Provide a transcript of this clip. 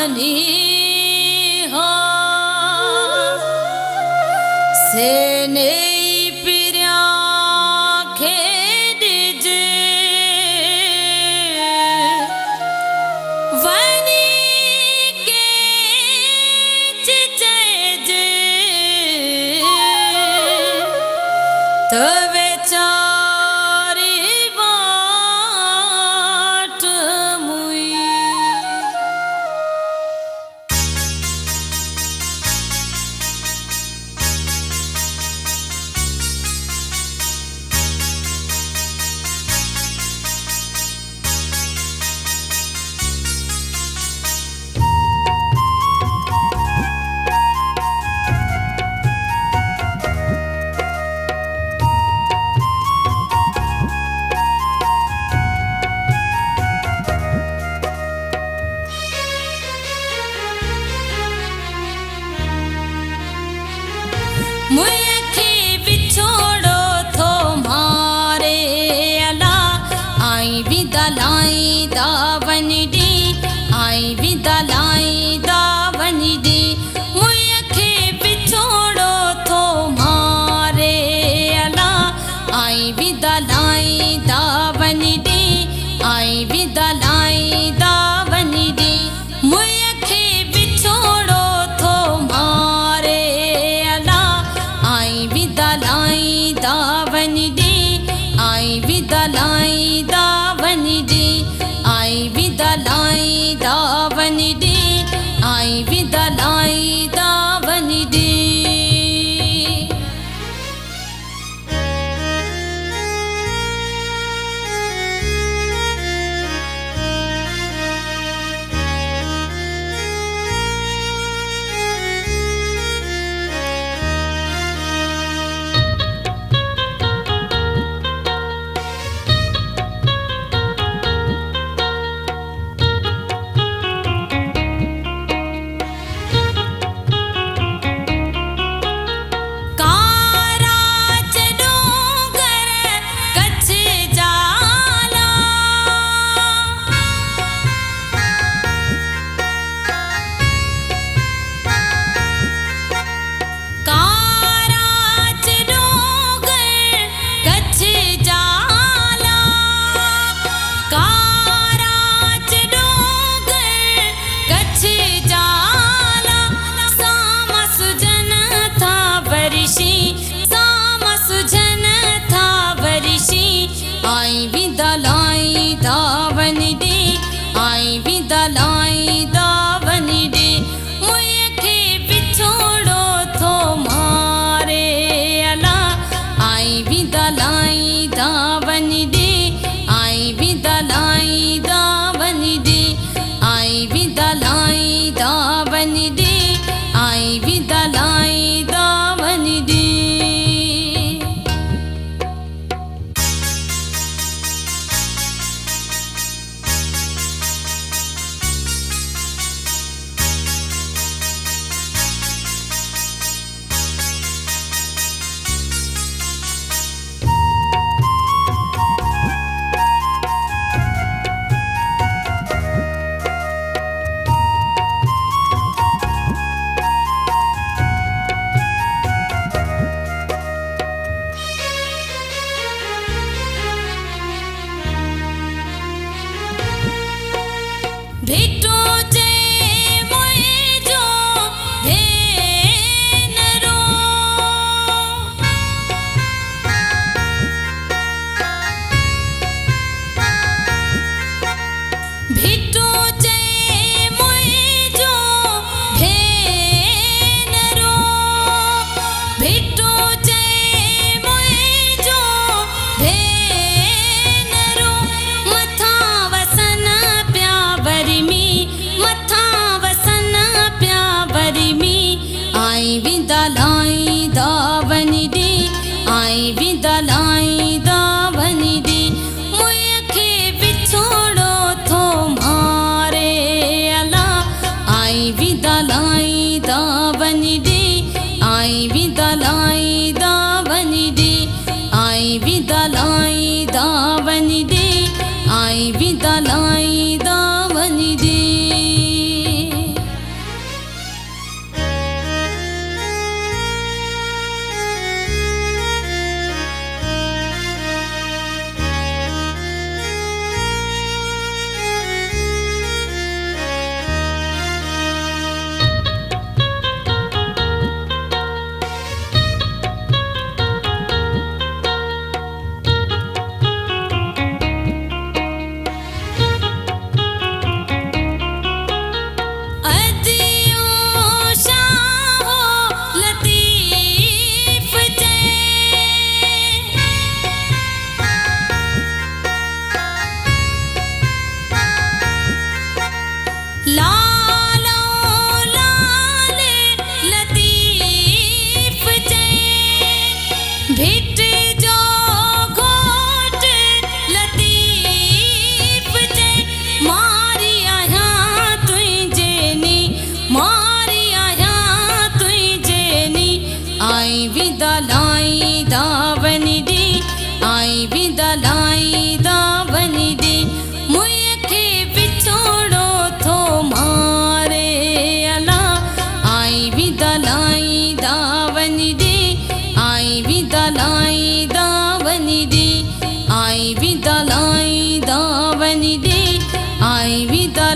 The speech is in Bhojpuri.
जानी हो से नहीं पिरिया खेड जे वनी के चिचे जे तो बेचारी बाट मुई मुझे बिछोड़ो थो मारे अला आई विदलाई दावन दी आई विदलाई दावन दी मुझे बिछोड़ो थो मारे अला आई विदलाई दावन दी आई विदलाई दावन दी मुझे बिछोड़ो थो मारे अला आई विदलाई दावन दी आई विदलाई दावन दी आई विदलाई दावन दी आई विदलाई दावन दी आई विदलाई दावन दी आई विदलाई दावन दी मुझे बिछोड़ो थो मारे अला आई विदलाई दावन दी आई विदलाई दावन दी आई विदलाई दावन दी आई विदलाई दावन दी भेटो जे मुझो भेनरो भेटो जे मुझो भेनरो भेटो जे मुझो भेनरो मथा वसन प्यावर मथा वसन प्यावर में आई विदलाई दावन दी आई विदलाई दावन दी मुझे बिछोड़ो थो मारे अला आई विदलाई दावन दी आई विदलाई दावन दी आई विदलाई दावन दी आई विदलाई दावन दी बनी दे आई विदा